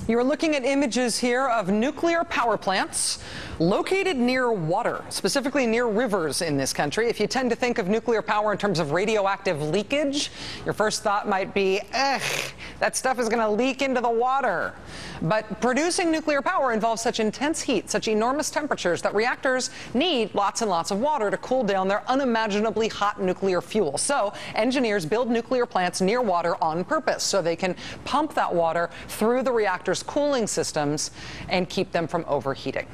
You're looking at images here of nuclear power plants located near water, specifically near rivers in this country. If you tend to think of nuclear power in terms of radioactive leakage, your first thought might be, ugh, that stuff is going to leak into the water. But producing nuclear power involves such intense heat, such enormous temperatures, that reactors need lots and lots of water to cool down their unimaginably hot nuclear fuel. So engineers build nuclear plants near water on purpose so they can pump that water through the reactor's cooling systems and keep them from overheating.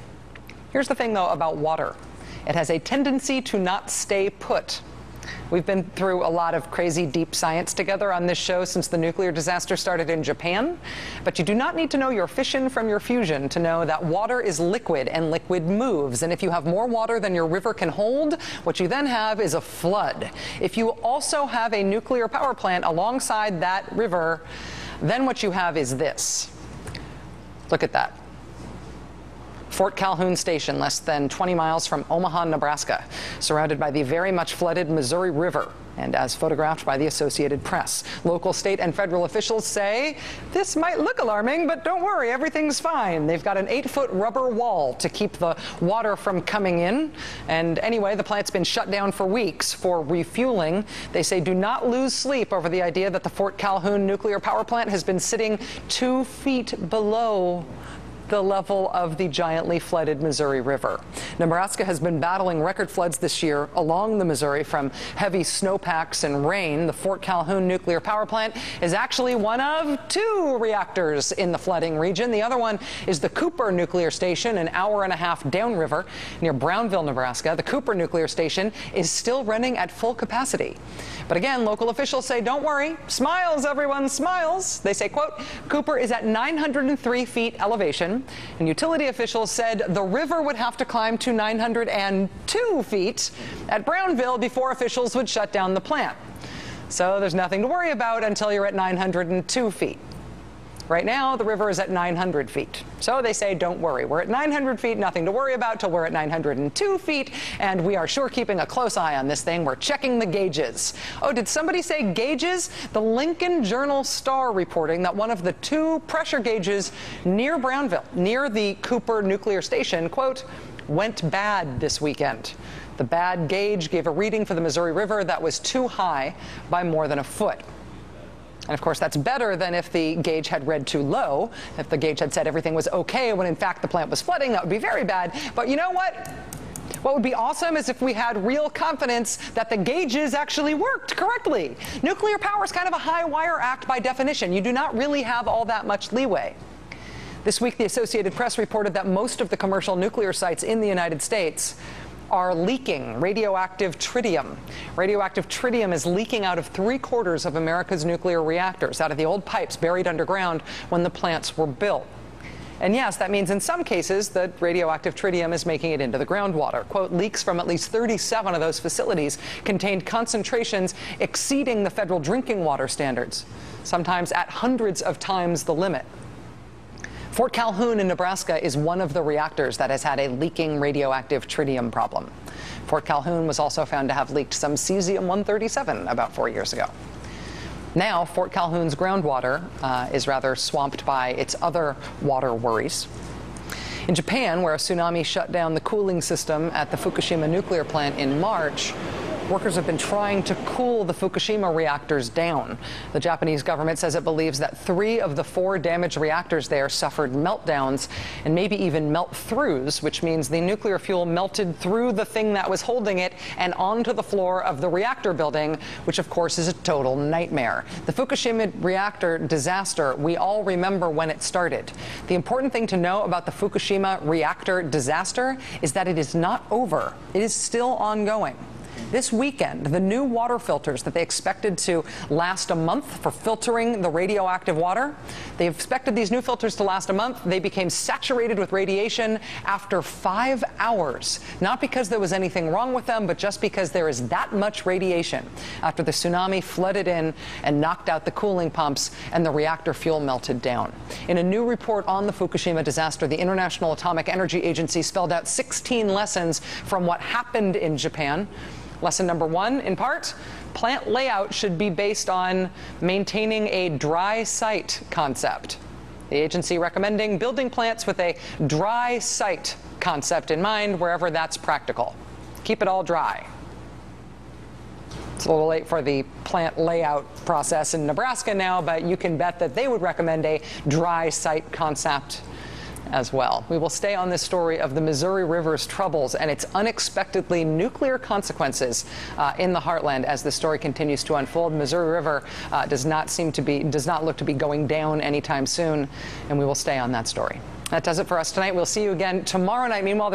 Here's the thing, though, about water. It has a tendency to not stay put. We've been through a lot of crazy deep science together on this show since the nuclear disaster started in Japan. But you do not need to know your fission from your fusion to know that water is liquid and liquid moves. And if you have more water than your river can hold, what you then have is a flood. If you also have a nuclear power plant alongside that river, then what you have is this. Look at that. Fort Calhoun Station, less than 20 miles from Omaha, Nebraska, surrounded by the very much flooded Missouri River, and as photographed by the Associated Press. Local, state, and federal officials say this might look alarming, but don't worry, everything's fine. They've got an 8-foot rubber wall to keep the water from coming in. And anyway, the plant's been shut down for weeks for refueling. They say do not lose sleep over the idea that the Fort Calhoun nuclear power plant has been sitting 2 feet below the level of the giantly flooded Missouri River. Nebraska has been battling record floods this year along the Missouri from heavy snowpacks and rain. The Fort Calhoun nuclear power plant is actually one of 2 reactors in the flooding region. The other one is the Cooper nuclear station, an hour-and-a-half downriver near Brownville, Nebraska. The Cooper nuclear station is still running at full capacity. But again, local officials say, don't worry, smiles, everyone, smiles. They say, quote, Cooper is at 903 feet elevation, and utility officials said the river would have to climb to 902 feet at Brownville before officials would shut down the plant. So there's nothing to worry about until you're at 902 feet. Right now, the river is at 900 feet. So they say, don't worry. We're at 900 feet, nothing to worry about till we're at 902 feet, and we are sure keeping a close eye on this thing. We're checking the gauges. Oh, did somebody say gauges? The Lincoln Journal-Star reporting that one of the 2 pressure gauges near Brownville, near the Cooper nuclear station, quote, went bad this weekend. The bad gauge gave a reading for the Missouri River that was too high by more than a foot. And of course, that's better than if the gauge had read too low. If the gauge had said everything was okay when in fact the plant was flooding, that would be very bad. But you know what? What would be awesome is if we had real confidence that the gauges actually worked correctly. Nuclear power is kind of a high wire act by definition. You do not really have all that much leeway. This week, the Associated Press reported that most of the commercial nuclear sites in the United States are leaking radioactive tritium. Radioactive tritium is leaking out of 3/4 of America's nuclear reactors, out of the old pipes buried underground when the plants were built. And yes, that means in some cases that radioactive tritium is making it into the groundwater. Quote, leaks from at least 37 of those facilities contained concentrations exceeding the federal drinking water standards, sometimes at hundreds of times the limit. Fort Calhoun in Nebraska is one of the reactors that has had a leaking radioactive tritium problem. Fort Calhoun was also found to have leaked some cesium-137 about 4 years ago. Now, Fort Calhoun's groundwater is rather swamped by its other water worries. In Japan, where a tsunami shut down the cooling system at the Fukishima nuclear plant in March, workers have been trying to cool the Fukushima reactors down. The Japanese government says it believes that 3 of the 4 damaged reactors there suffered meltdowns and maybe even melt-throughs, which means the nuclear fuel melted through the thing that was holding it and onto the floor of the reactor building, which of course is a total nightmare. The Fukushima reactor disaster, we all remember when it started. The important thing to know about the Fukushima reactor disaster is that it is not over. It is still ongoing. This weekend, the new water filters that they expected to last a month for filtering the radioactive water, they expected these new filters to last a month. They became saturated with radiation after 5 hours, not because there was anything wrong with them, but just because there is that much radiation after the tsunami flooded in and knocked out the cooling pumps and the reactor fuel melted down. In a new report on the Fukushima disaster, the International Atomic Energy Agency spelled out 16 lessons from what happened in Japan. Lesson number 1, in part, plant layout should be based on maintaining a dry site concept. The agency recommending building plants with a dry site concept in mind wherever that's practical. Keep it all dry. It's a little late for the plant layout process in Nebraska now, but you can bet that they would recommend a dry site concept as well. We will stay on this story of the Missouri River's troubles and its unexpectedly nuclear consequences in the heartland as the story continues to unfold. Missouri River does not look to be going down anytime soon, and we will stay on that story. That does it for us tonight. We'll see you again tomorrow night. Meanwhile,